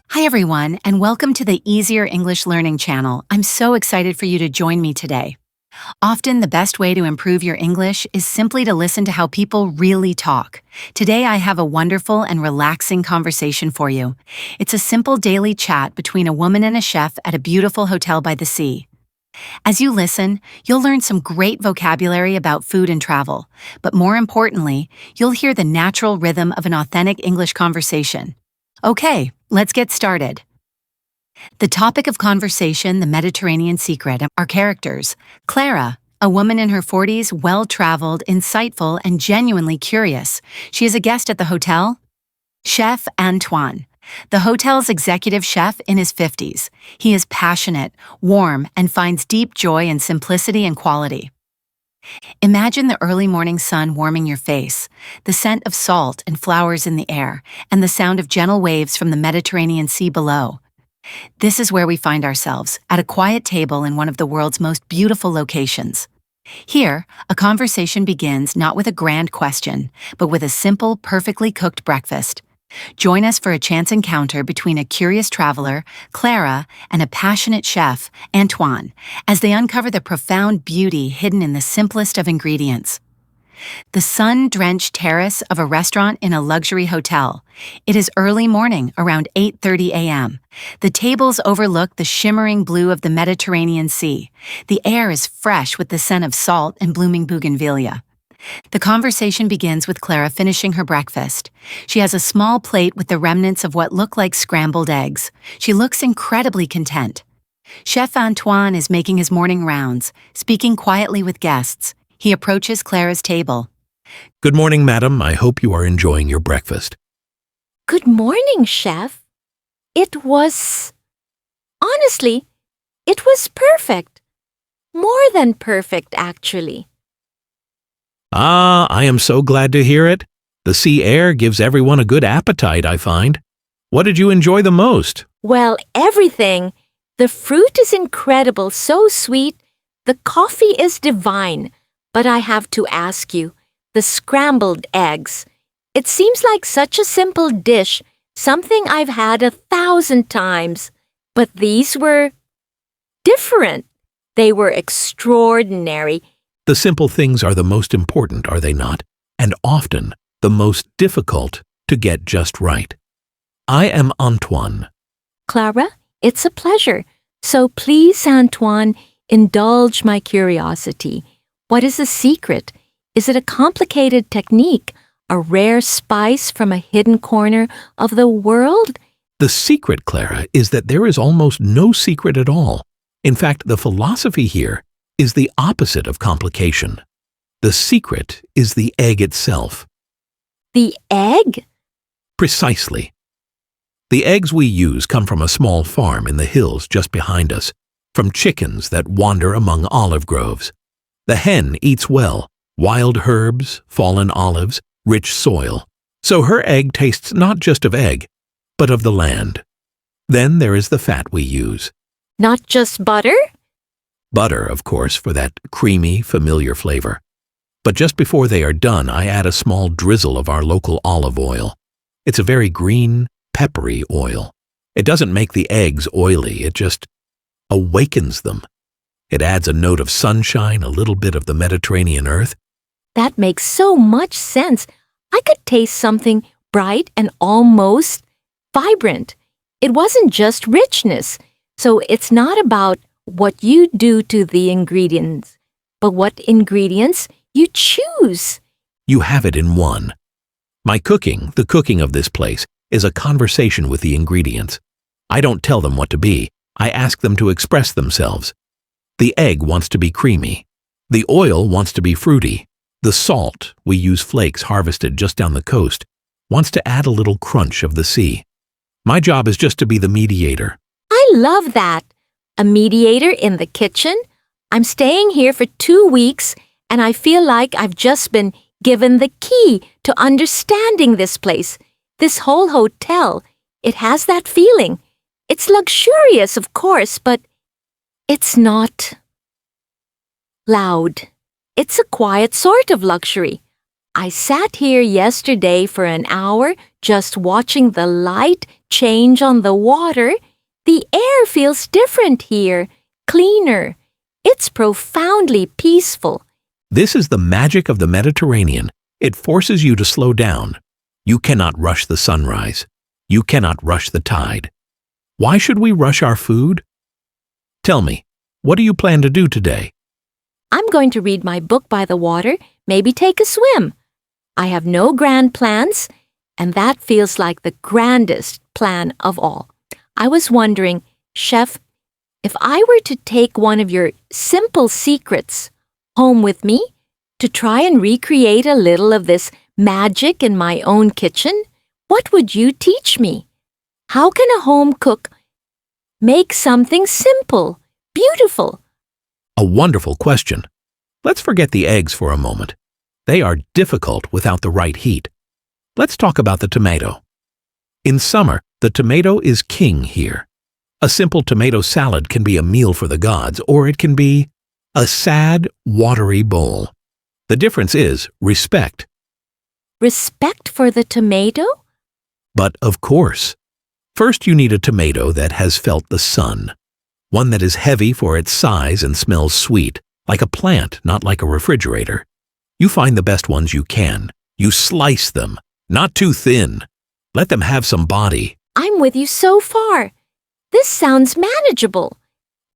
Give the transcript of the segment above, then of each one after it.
Hi, everyone, and welcome to the Easier English Learning channel. I'm so excited for you to join me today. Often, the best way to improve your English is simply to listen to how people really talk. Today, I have a wonderful and relaxing conversation for you. It's a simple daily chat between a woman and a chef at a beautiful hotel by the sea. As you listen, you'll learn some great vocabulary about food and travel, but more importantly, you'll hear the natural rhythm of an authentic English conversation. Okay, let's get started. The topic of conversation, the Mediterranean secret, are characters. Clara, a woman in her 40s, well-traveled, insightful, and genuinely curious. She is a guest at the hotel. Chef Antoine, the hotel's executive chef in his 50s. He is passionate, warm, and finds deep joy in simplicity and quality. Imagine the early morning sun warming your face, the scent of salt and flowers in the air, and the sound of gentle waves from the Mediterranean Sea below. This is where we find ourselves, at a quiet table in one of the world's most beautiful locations. Here, a conversation begins not with a grand question, but with a simple, perfectly cooked breakfast. Join us for a chance encounter between a curious traveler, Clara, and a passionate chef, Antoine, as they uncover the profound beauty hidden in the simplest of ingredients. The sun-drenched terrace of a restaurant in a luxury hotel. It is early morning, around 8:30 a.m. The tables overlook the shimmering blue of the Mediterranean Sea. The air is fresh with the scent of salt and blooming bougainvillea. The conversation begins with Clara finishing her breakfast. She has a small plate with the remnants of what look like scrambled eggs. She looks incredibly content. Chef Antoine is making his morning rounds, speaking quietly with guests. He approaches Clara's table. Good morning, madam. I hope you are enjoying your breakfast. Good morning, Chef. Honestly, it was perfect. More than perfect, actually. Ah, I am so glad to hear it. The sea air gives everyone a good appetite, I find. What did you enjoy the most? Well, everything. The fruit is incredible, so sweet. The coffee is divine. But I have to ask you, the scrambled eggs. It seems like such a simple dish, something I've had 1,000 times. But these were different. They were extraordinary. The simple things are the most important, are they not? And often the most difficult to get just right. I am Antoine. Clara, it's a pleasure. So please, Antoine, indulge my curiosity. What is the secret? Is it a complicated technique, a rare spice from a hidden corner of the world? The secret, Clara, is that there is almost no secret at all. In fact, the philosophy here is the opposite of complication. The secret is the egg itself. The egg? Precisely. The eggs we use come from a small farm in the hills just behind us, from chickens that wander among olive groves. The hen eats well, wild herbs, fallen olives, rich soil. So her egg tastes not just of egg, but of the land. Then there is the fat we use. Not just butter? Butter, of course, for that creamy, familiar flavor. But just before they are done, I add a small drizzle of our local olive oil. It's a very green, peppery oil. It doesn't make the eggs oily, it just awakens them. It adds a note of sunshine, a little bit of the Mediterranean earth. That makes so much sense. I could taste something bright and almost vibrant. It wasn't just richness. So it's not about what you do to the ingredients, but what ingredients you choose. You have it in one. My cooking, the cooking of this place, is a conversation with the ingredients. I don't tell them what to be. I ask them to express themselves. The egg wants to be creamy. The oil wants to be fruity. The salt, we use flakes harvested just down the coast, wants to add a little crunch of the sea. My job is just to be the mediator. I love that. A mediator in the kitchen? I'm staying here for 2 weeks, and I feel like I've just been given the key to understanding this place. This whole hotel, it has that feeling. It's luxurious, of course, but it's not loud. It's a quiet sort of luxury. I sat here yesterday for an hour just watching the light change on the water. The air feels different here, cleaner. It's profoundly peaceful. This is the magic of the Mediterranean. It forces you to slow down. You cannot rush the sunrise. You cannot rush the tide. Why should we rush our food? Tell me, what do you plan to do today? I'm going to read my book by the water, maybe take a swim. I have no grand plans, and that feels like the grandest plan of all. I was wondering, Chef, if I were to take one of your simple secrets home with me to try and recreate a little of this magic in my own kitchen, what would you teach me? How can a home cook make something simple, beautiful? A wonderful question. Let's forget the eggs for a moment. They are difficult without the right heat. Let's talk about the tomato. In summer, the tomato is king here. A simple tomato salad can be a meal for the gods, or it can be a sad, watery bowl. The difference is respect. Respect for the tomato? But of course, first you need a tomato that has felt the sun. One that is heavy for its size and smells sweet, like a plant, not like a refrigerator. You find the best ones you can. You slice them, not too thin. Let them have some body. I'm with you so far. This sounds manageable.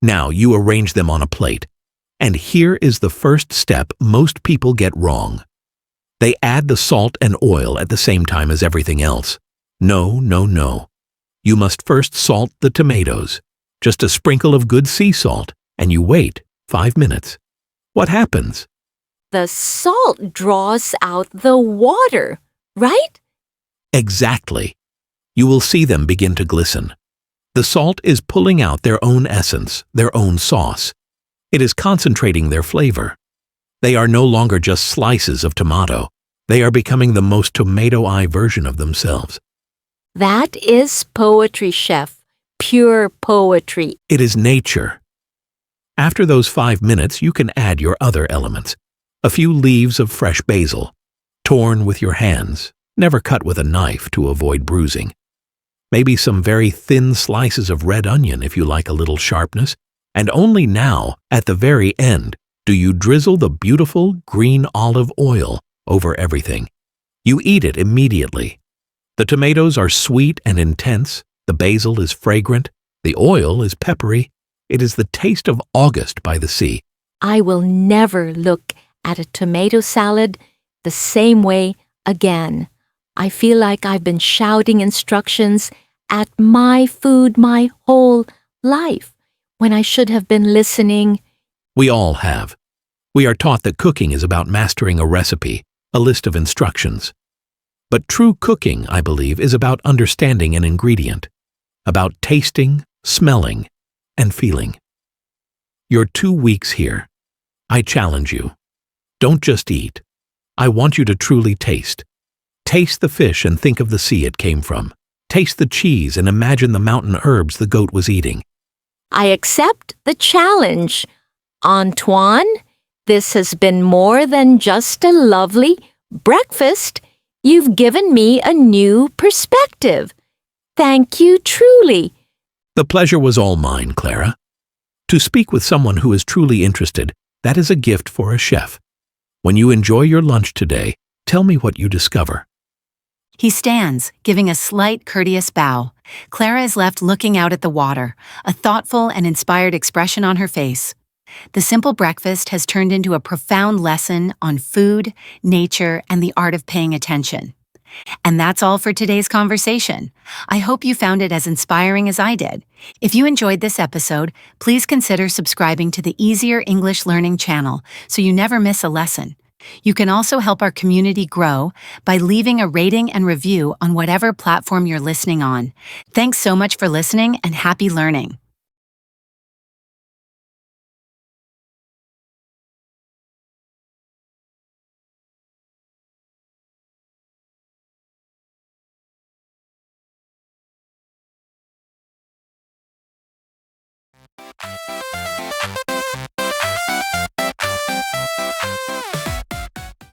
Now you arrange them on a plate. And here is the first step most people get wrong. They add the salt and oil at the same time as everything else. No, no, no. You must first salt the tomatoes. Just a sprinkle of good sea salt, and you wait 5 minutes. What happens? The salt draws out the water, right? Exactly. You will see them begin to glisten. The salt is pulling out their own essence, their own sauce. It is concentrating their flavor. They are no longer just slices of tomato. They are becoming the most tomato-eye version of themselves. That is poetry, Chef. Pure poetry. It is nature. After those 5 minutes, you can add your other elements. A few leaves of fresh basil, torn with your hands, never cut with a knife to avoid bruising. Maybe some very thin slices of red onion if you like a little sharpness. And only now, at the very end, do you drizzle the beautiful green olive oil over everything. You eat it immediately. The tomatoes are sweet and intense, the basil is fragrant, the oil is peppery. It is the taste of August by the sea. I will never look at a tomato salad the same way again. I feel like I've been shouting instructions at my food my whole life when I should have been listening. We all have. We are taught that cooking is about mastering a recipe, a list of instructions. But true cooking, I believe, is about understanding an ingredient, about tasting, smelling, and feeling. Your 2 weeks here. I challenge you. Don't just eat. I want you to truly taste. Taste the fish and think of the sea it came from. Taste the cheese and imagine the mountain herbs the goat was eating. I accept the challenge. Antoine, this has been more than just a lovely breakfast. You've given me a new perspective. Thank you truly. The pleasure was all mine, Clara. To speak with someone who is truly interested, that is a gift for a chef. When you enjoy your lunch today, tell me what you discover. He stands, giving a slight, courteous bow. Clara is left looking out at the water, a thoughtful and inspired expression on her face. The simple breakfast has turned into a profound lesson on food, nature, and the art of paying attention. And that's all for today's conversation. I hope you found it as inspiring as I did. If you enjoyed this episode, please consider subscribing to the Easier English Learning channel so you never miss a lesson. You can also help our community grow by leaving a rating and review on whatever platform you're listening on. Thanks so much for listening and happy learning.